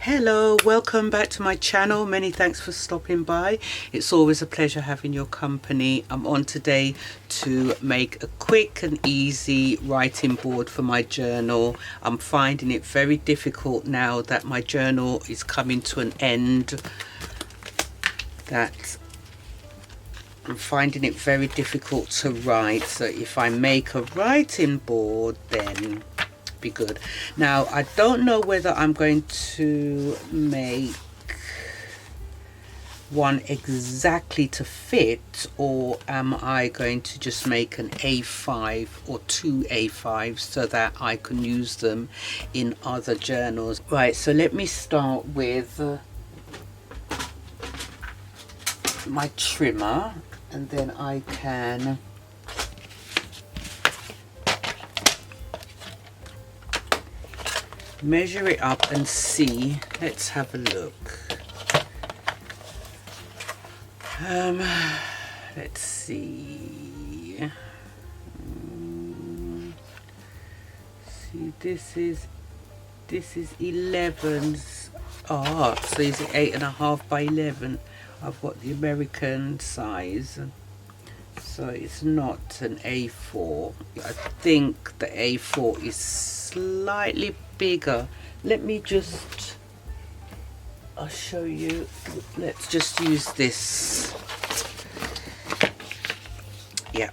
Hello, welcome back to my channel. Many thanks for stopping by. It's always a pleasure having your company. I'm on today to make a quick and easy writing board for my journal. I'm finding it very difficult now that my journal is coming to an end. I'm finding it very difficult to write. So if I make a writing board, then be good. Now I don't know whether I'm going to make one exactly to fit, or am I going to just make an A5 or two A5s so that I can use them in other journals. Right, so let me start with my trimmer, and then I can measure it up and see. Let's have a look. Let's see. See, this is 11s. So is it 8.5 by 11? I've got the American size, so it's not an A4. I think the A4 is slightly bigger. Let me just, I'll show you. Let's just use this. Yeah,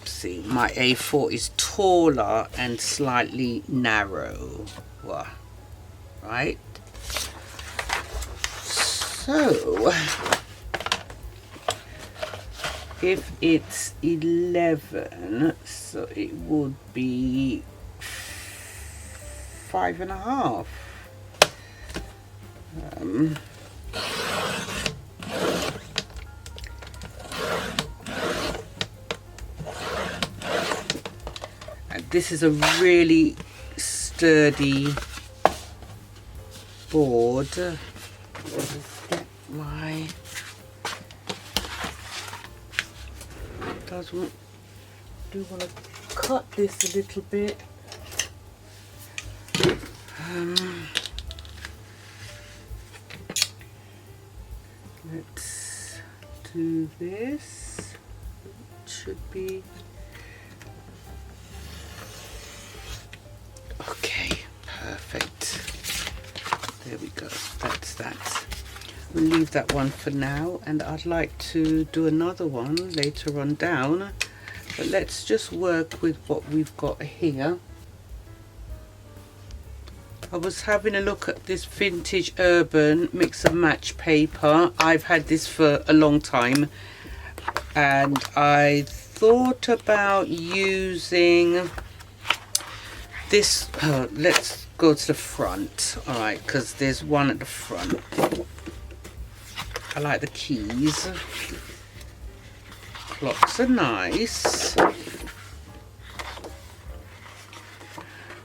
see, my A4 is taller and slightly narrow, right? So if it's 11, so it would be 5.5. And this is a really sturdy board. Why doesn't do want to cut this a little bit. Let's do this. It should be okay. Perfect. There we go. That's that. We'll leave that one for now, and I'd like to do another one later on down, but let's just work with what we've got here. I was having a look at this vintage urban mix and match paper. I've had this for a long time, and I thought about using this. Let's go to the front. All right, because there's one at the front. I like the keys. Clocks are nice.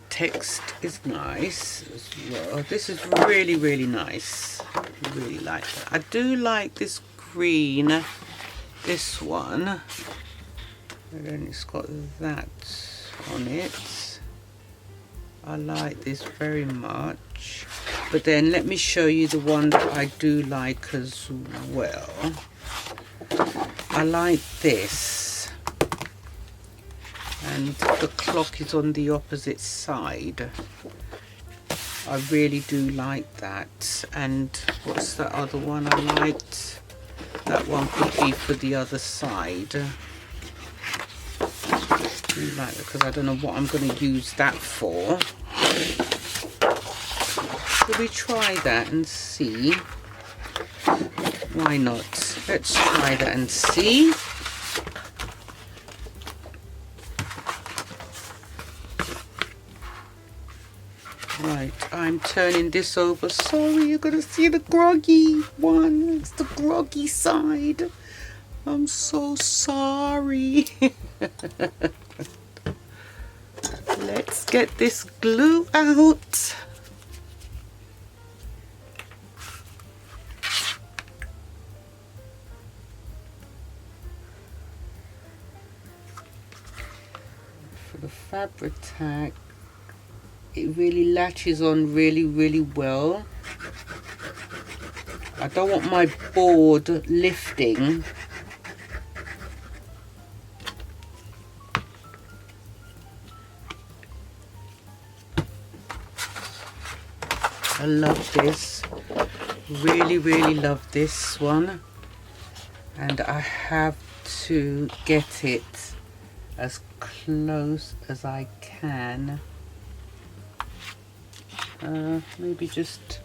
Text is nice as well. This is really, really nice. I really like that. I do like this green, this one. And then it's got that on it. I like this very much. But then let me show you the one that I do like as well. I like this, and the clock is on the opposite side. I really do like that. And what's the other one I liked? That one could be for the other side. I do like that because I don't know what I'm going to use that for. Should we try that and see? Why not? Let's try that and see. Right, I'm turning this over. Sorry, you're gonna see the groggy one. It's the groggy side. I'm so sorry. Let's get this glue out. For the fabric tag, it really latches on really well. I don't want my board lifting. I love this. Really love this one. And I have to get it as close as I can. Maybe just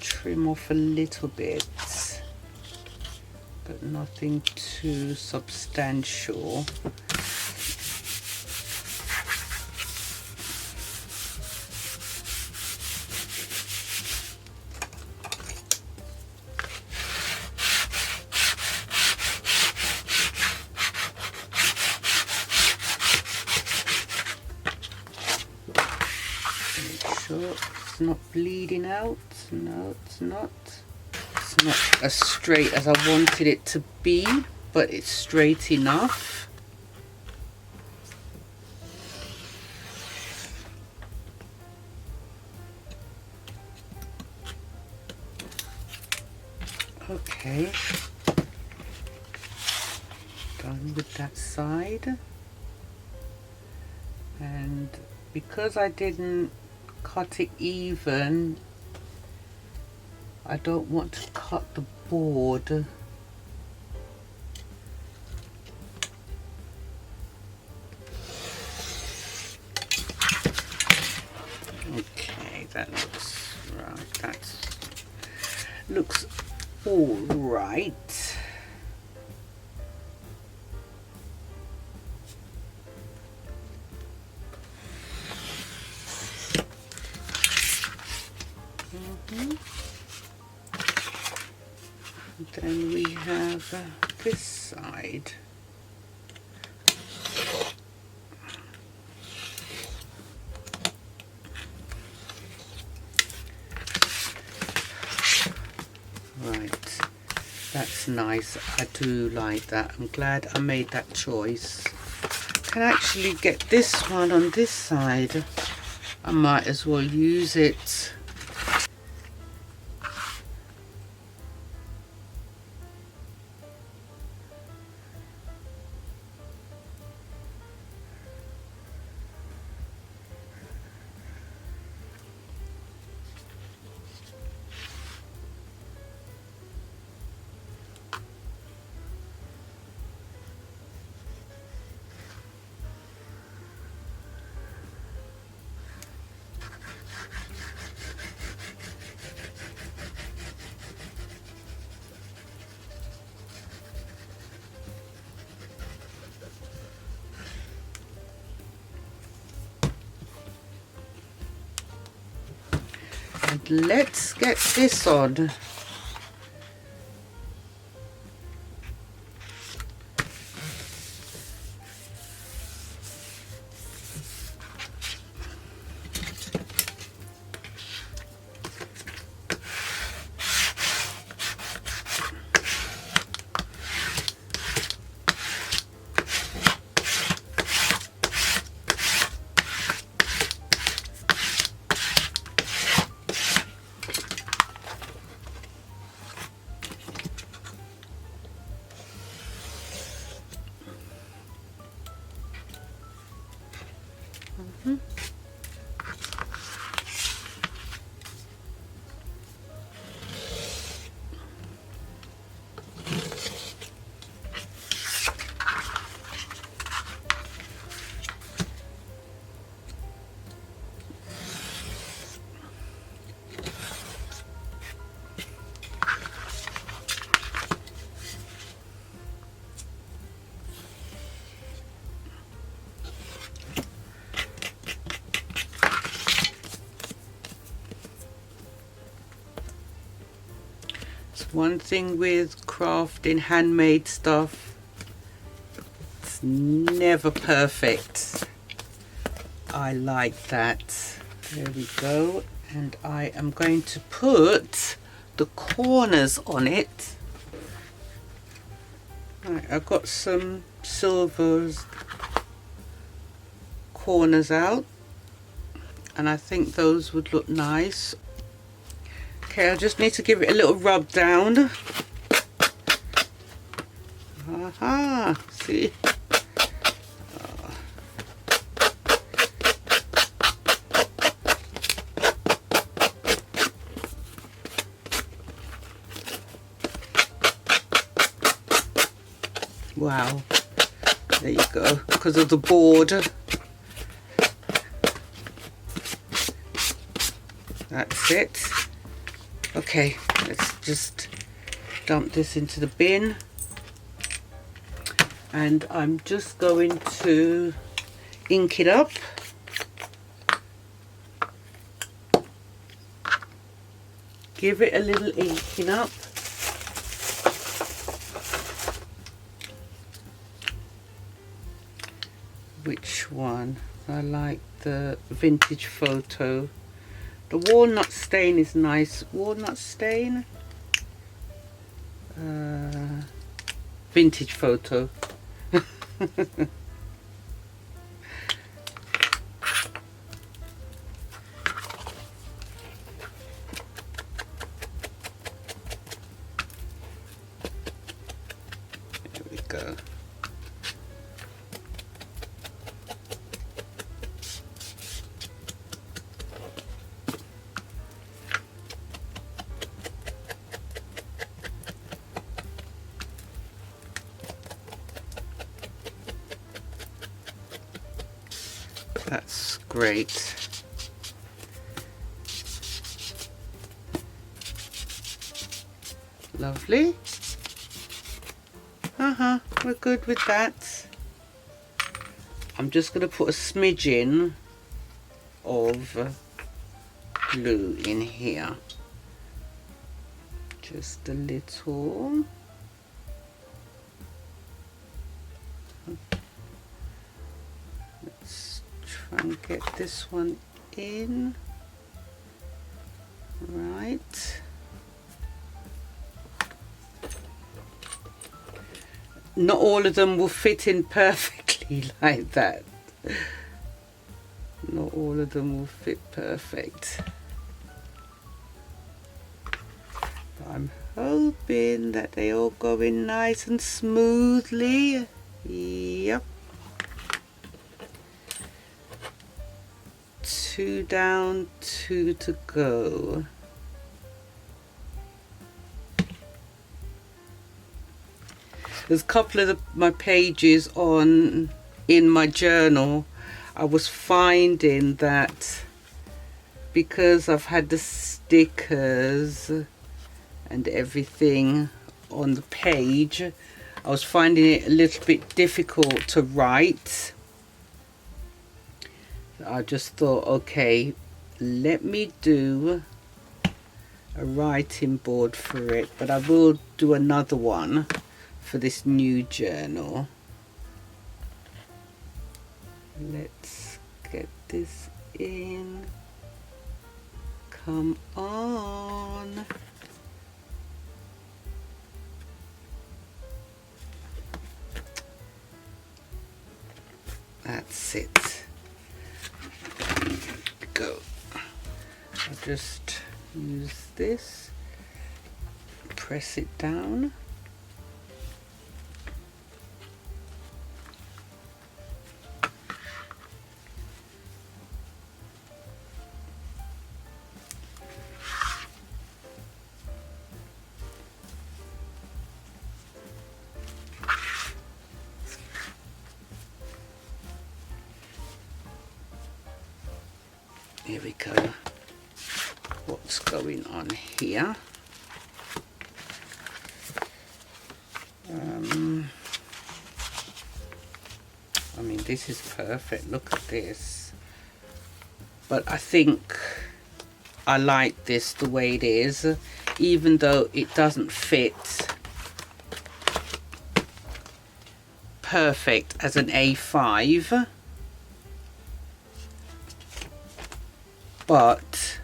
trim off a little bit, but nothing too substantial. It's not bleeding out. No, it's not. It's not as straight as I wanted it to be, but it's straight enough. Okay, done with that side. And because I didn't cut it even, I don't want to cut the board. Okay, that looks right. That looks all right. Then we have this side. Right, that's nice. I do like that. I'm glad I made that choice. Can actually get this one on this side. I might as well use it. And let's get this on. One thing with crafting handmade stuff, it's never perfect. I like that. There we go. And I am going to put the corners on it. Right, I've got some silver corners out. and I think those would look nice. Okay, I just need to give it a little rub down. Aha, see? Wow, there you go, because of the board. That's it. Okay, let's just dump this into the bin. And I'm just going to ink it up. Give it a little inking up. Which one? I like the vintage photo. The walnut stain is nice. Walnut stain? Vintage photo. There we go. That's great. Lovely. We're good with that. I'm just going to put a smidgen of glue in here. Just a little. Let's try and get this one in. Right. Not all of them will fit in perfectly like that. Not all of them will fit perfect. But I'm hoping that they all go in nice and smoothly. Yep. 2 down, 2 to go. There's a couple of my pages in my journal. I was finding that because I've had the stickers and everything on the page, I was finding it a little bit difficult to write. I just thought, okay, let me do a writing board for it, but I will do another one for this new journal. Let's get this in. Come on. That's it. Go. I'll just use this, press it down. Here we go. What's going on here? I mean, this is perfect. Look at this. But I think I like this the way it is, even though it doesn't fit perfect as an A5. But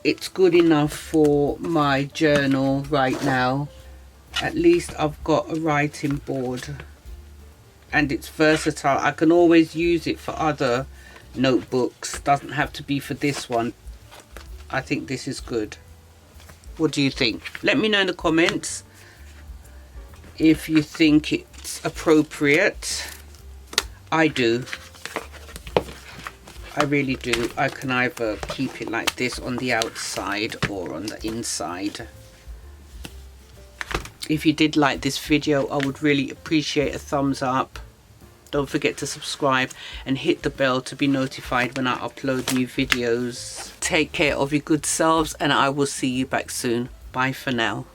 it's good enough for my journal right now. At least I've got a writing board and it's versatile. I can always use it for other notebooks. Doesn't have to be for this one. I think this is good. What do you think? Let me know in the comments if you think it's appropriate. I do. I really do. I can either keep it like this on the outside or on the inside. If you did like this video, I would really appreciate a thumbs up. Don't forget to subscribe and hit the bell to be notified when I upload new videos. Take care of your good selves and I will see you back soon. Bye for now.